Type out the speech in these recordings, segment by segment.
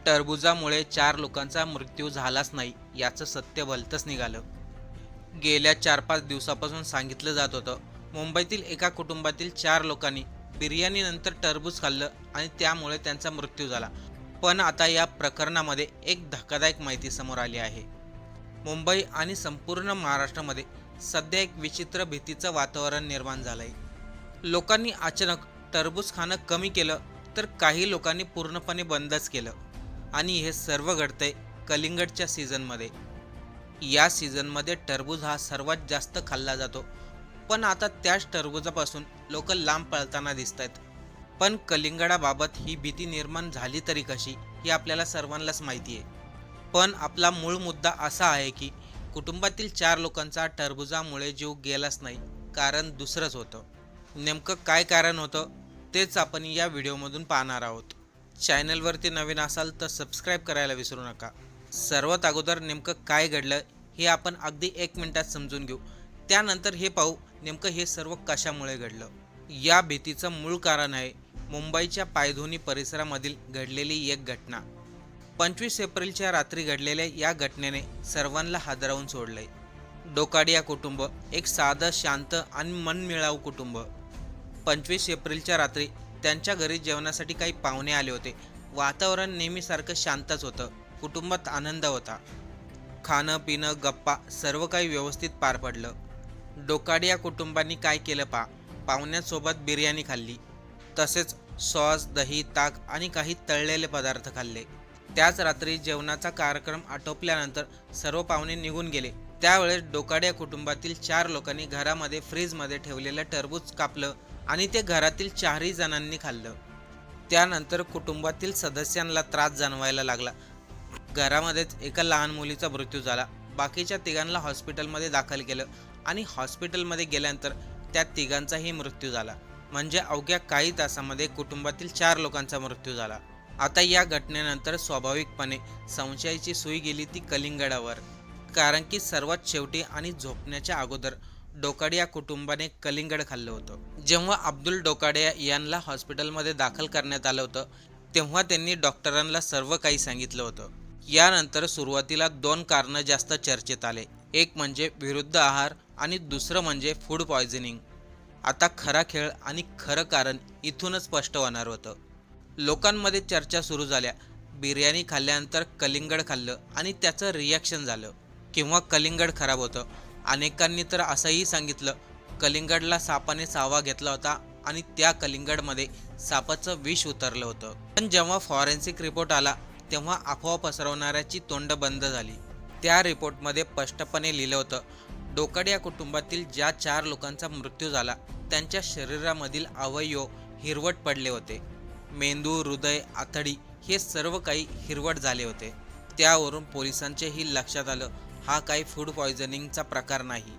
टरबुजामुळे 4 लोकांचा मृत्यू झालाच नाही याचं सत्य भलतंच निघालं. गेल्या 4-5 दिवसापासून सांगितलं जात होतं, मुंबईतील एका कुटुंबातील 4 लोकांनी बिर्याणीनंतर टरबूज खाल्लं आणि त्यामुळे त्यांचा मृत्यू झाला. पण आता या प्रकरणामध्ये एक धक्कादायक माहिती समोर आली आहे. मुंबई आणि संपूर्ण महाराष्ट्रामध्ये सध्या एक विचित्र भीतीचं वातावरण निर्माण झालं आहे. लोकांनी अचानक टरबूज खाणं कमी केलं, तर काही लोकांनी पूर्णपणे बंदच केलं. आणि हे सर्व घडतंय कलिंगडच्या सीझनमध्ये. या सीझनमध्ये टरबूज हा सर्वात जास्त खाल्ला जातो, पण आता त्याच टरबूजापासून लोक लांब पळताना दिसत आहेत. पण कलिंगडाबाबत ही भीती निर्माण झाली तरी कशी, ही आपल्याला सर्वांनाच माहिती आहे. पण आपला मूळ मुद्दा असा आहे की कुटुंबातील 4 लोकांचा टरबुजामुळे जीव गेलाच नाही, कारण दुसरंच होतं. नेमकं काय कारण होतं तेच आपण या व्हिडिओमधून पाहणार आहोत. चॅनलवरती नवीन असाल तर सबस्क्राईब करायला विसरू नका. सर्वात अगोदर नेमकं काय घडलं हे आपण अगदी 1 मिनिटात समजून घेऊ. त्यानंतर हे पाहू नेमकं हे सर्व कशामुळे घडलं. या भीतीचं मूळ कारण आहे मुंबईच्या पायधुनी परिसरामधील घडलेली एक घटना. 25 एप्रिलच्या रात्री घडलेल्या या घटनेने सर्वांना हादरवून सोडलंय. डोकाडिया कुटुंब एक साधं, शांत आणि मनमिळावू कुटुंब. 25 एप्रिलच्या रात्री त्यांच्या घरी जेवणासाठी काही पाहुणे आले होते. वातावरण नेहमीसारखं शांतच होतं. कुटुंबात आनंद होता. खाणं पिणं गप्पा सर्व काही व्यवस्थित पार पडलं. डोकाडिया कुटुंबांनी काय केलं पाहुण्यांसोबत बिर्याणी खाल्ली. तसेच सॉस, दही, ताक आणि काही तळलेले पदार्थ खाल्ले. त्याच रात्री जेवणाचा कार्यक्रम आटोपल्यानंतर सर्व पाहुणे निघून गेले. त्यावेळेस डोकाडिया कुटुंबातील 4 लोकांनी घरामध्ये फ्रीजमध्ये ठेवलेलं टरबूज कापलं आणि ते घरातील 4ही जणांनी खाल्लं. त्यानंतर कुटुंबातील सदस्यांना त्रास जाणवायला लागला. घरामध्येच एका लहान मुलीचा मृत्यू झाला. बाकीच्या तिघांना हॉस्पिटलमध्ये दाखल केलं आणि हॉस्पिटलमध्ये गेल्यानंतर त्या तिघांचाही मृत्यू झाला. म्हणजे अवघ्या काही तासामध्ये कुटुंबातील 4 लोकांचा मृत्यू झाला. आता या घटनेनंतर स्वाभाविकपणे संशयाची सुई गेली ती कलिंगडावर. कारण की सर्वात शेवटी आणि झोपण्याच्या अगोदर डोकाडिया कुटुंबाने कलिंगड खाल्लं होतं. जेव्हा अब्दुल डोकाडिया यांना हॉस्पिटलमध्ये दाखल करण्यात आलं होतं, तेव्हा त्यांनी डॉक्टरांना सर्व काही सांगितलं होतं. यानंतर सुरुवातीला 2 कारणं जास्त चर्चेत आले. एक म्हणजे विरुद्ध आहार आणि दुसरं म्हणजे फूड पॉयझनिंग. आता खरा खेळ आणि खरं कारण इथूनच स्पष्ट होणार होतं. लोकांमध्ये चर्चा सुरू झाल्या. बिर्याणी खाल्ल्यानंतर कलिंगड खाल्लं आणि त्याचं रिॲक्शन झालं, किंवा कलिंगड खराब होतं. अनेकांनी तर असंही सांगितलं कलिंगडला सापाने चावा घेतला होता आणि त्या कलिंगडमध्ये सापाचं विष उतरलं होतं. पण जेव्हा फॉरेन्सिक रिपोर्ट आला तेव्हा अफवा पसरवणाऱ्याची तोंड बंद झाली. त्या रिपोर्टमध्ये स्पष्टपणे लिहिलं होतं, डोकाडिया कुटुंबातील ज्या 4 लोकांचा मृत्यू झाला त्यांच्या शरीरामधील अवयव हिरवट पडले होते. मेंदू, हृदय, आतडी हे सर्व काही हिरवट झाले होते. त्यावरून पोलिसांच्याही लक्षात आलं हा काही फूड पॉयझनिंगचा प्रकार नाही.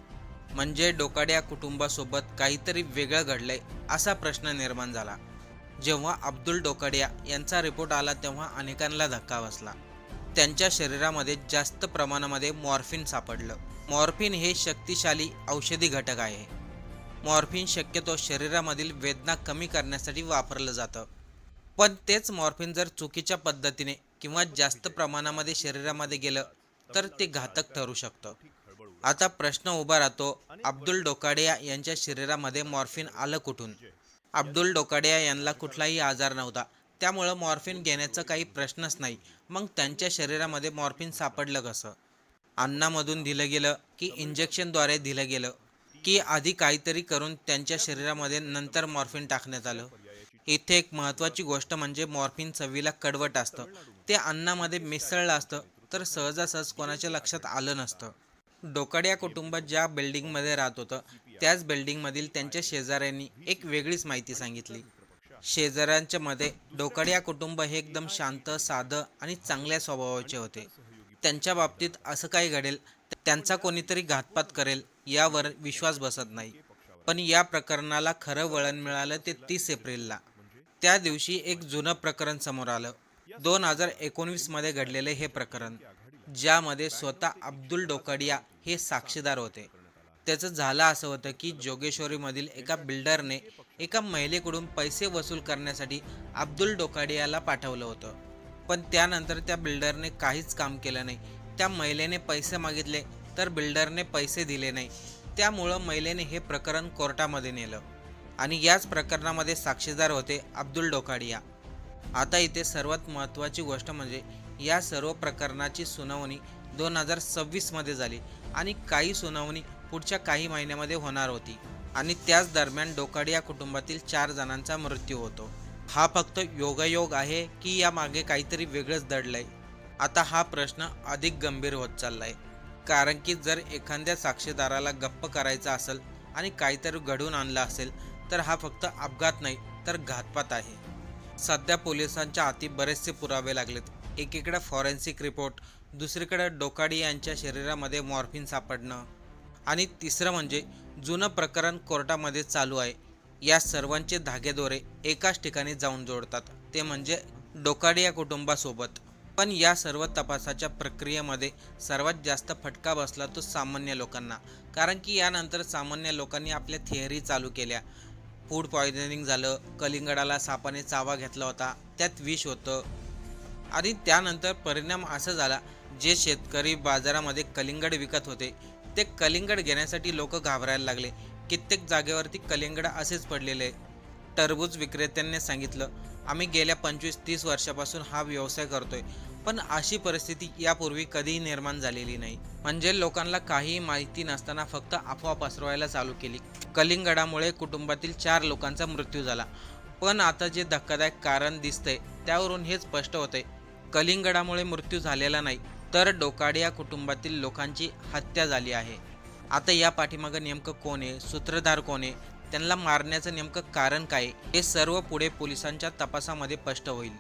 म्हणजे डोकाडिया कुटुंबासोबत काहीतरी वेगळं घडलंय असा प्रश्न निर्माण झाला. जेव्हा अब्दुल डोकाडिया यांचा रिपोर्ट आला तेव्हा अनेकांना धक्का बसला. त्यांच्या शरीरामध्ये जास्त प्रमाणामध्ये मॉर्फिन सापडलं. मॉर्फिन हे शक्तिशाली औषधी घटक आहे. मॉर्फिन शक्यतो शरीरामधील वेदना कमी करण्यासाठी वापरलं जातं. पण तेच मॉर्फिन जर चुकीच्या पद्धतीने किंवा जास्त प्रमाणामध्ये शरीरामध्ये गेलं तर ते घातक ठरू शकतं. आता प्रश्न उभा राहतो, अब्दुल डोकाडिया यांच्या शरीरामध्ये मॉर्फिन आलं कुठून? अब्दुल डोकाडिया यांना कुठलाही आजार नव्हता, त्यामुळं मॉर्फिन घेण्याचा काही प्रश्नच नाही. मग त्यांच्या शरीरामध्ये मॉर्फिन सापडलं कसं? अन्नामधून दिलं गेलं की इंजेक्शनद्वारे दिलं गेलं, की आधी काहीतरी करून त्यांच्या शरीरामध्ये नंतर मॉर्फिन टाकण्यात आलं? इथे एक महत्त्वाची गोष्ट म्हणजे मॉर्फिन चवीला कडवट असतं. ते अन्नामध्ये मिसळलं असतं तर सहजासहज कोणाच्या लक्षात आलं नसतं. डोकाडिया कुटुंब ज्या बिल्डिंगमध्ये राहत होतं त्याच बिल्डिंगमधील त्यांच्या शेजाऱ्यांनी एक वेगळीच माहिती सांगितली. शेजाऱ्यांच्या मध्ये डोकाडिया कुटुंब हे एकदम शांत, साधं आणि चांगल्या स्वभावाचे होते. त्यांच्या बाबतीत असं काही घडेल, त्यांचा कोणीतरी घातपात करेल यावर विश्वास बसत नाही. पण या प्रकरणाला खरं वळण मिळालं ते 30 एप्रिलला. त्या दिवशी एक जुनं प्रकरण समोर आलं. 2019 मध्ये घडलेले हे प्रकरण, ज्यामध्ये स्वतः अब्दुल डोकाडिया हे साक्षीदार होते. त्याचं झालं असं होतं की जोगेश्वरीमधील एका बिल्डरने एका महिलेकडून पैसे वसूल करण्यासाठी अब्दुल डोकाडियाला पाठवलं होतं. पण त्यानंतर त्या बिल्डरने काहीच काम केलं नाही. त्या महिलेने पैसे मागितले तर बिल्डरने पैसे दिले नाही. त्यामुळं महिलेने हे प्रकरण कोर्टामध्ये नेलं आणि याच प्रकरणामध्ये साक्षीदार होते अब्दुल डोकाडिया. आता इथे सर्वात महत्त्वाची गोष्ट म्हणजे या सर्व प्रकरणाची सुनावणी 2026 मध्ये झाली आणि काही सुनावणी पुढच्या काही महिन्यामध्ये होणार होती आणि त्याच दरम्यान डोकाडिया कुटुंबातील 4 जणांचा मृत्यू होतो. हा फक्त योगायोग आहे की यामागे काहीतरी वेगळंच दडलंय? आता हा प्रश्न अधिक गंभीर होत चाललाय, कारण की जर एखाद्या साक्षीदाराला गप्प करायचा असेल आणि काहीतरी घडवून आणलं असेल तर हा फक्त अपघात नाही तर घातपात आहे. सध्या पोलिसांच्या हाती बरेचसे पुरावे लागलेत. एकीकडे फॉरेन्सिक रिपोर्ट, दुसरीकडे डोकाडिया यांच्या शरीरामध्ये मॉर्फिन सापडणं आणि तिसरं म्हणजे जुनं प्रकरण कोर्टामध्ये चालू आहे. या सर्वांचे धागेदोरे एकाच ठिकाणी जाऊन जोडतात, ते म्हणजे डोकाडिया कुटुंबासोबत. पण या सर्व तपासाच्या प्रक्रियेमध्ये सर्वात जास्त फटका बसला तो सामान्य लोकांना, कारण की यानंतर सामान्य लोकांनी आपल्या थिअरी चालू केल्या. फूड पॉयझनिंग झालं, कलिंगडाला सापाने चावा घेतला होता, त्यात विष होतं आणि त्यानंतर परिणाम असा झाला, जे शेतकरी बाजारामध्ये कलिंगड विकत होते ते कलिंगड घेण्यासाठी लोक घाबरायला लागले. कित्येक जागेवरती कलिंगड असेच पडलेले. टरबूज विक्रेत्यांनी सांगितलं, आम्ही गेल्या 25-30 वर्षापासून हा व्यवसाय करतोय, पण अशी परिस्थिती यापूर्वी कधीही निर्माण झालेली नाही. म्हणजे लोकांना काहीही माहिती नसताना फक्त अफवा पसरवायला चालू केली. कलिंगडामुळे कुटुंबातील 4 लोकांचा मृत्यू झाला. पण आता जे धक्कादायक कारण दिसतंय त्यावरून हे स्पष्ट होतंय, कलिंगडामुळे मृत्यू झालेला नाही तर डोकाडिया कुटुंबातील लोकांची हत्या झाली आहे. आता या पाठीमागं नेमकं कोण आहे, सूत्रधार कोण आहे, त्यांना मारण्याचं नेमकं कारण काय, हे सर्व पुढे पोलिसांच्या तपासामध्ये स्पष्ट होईल.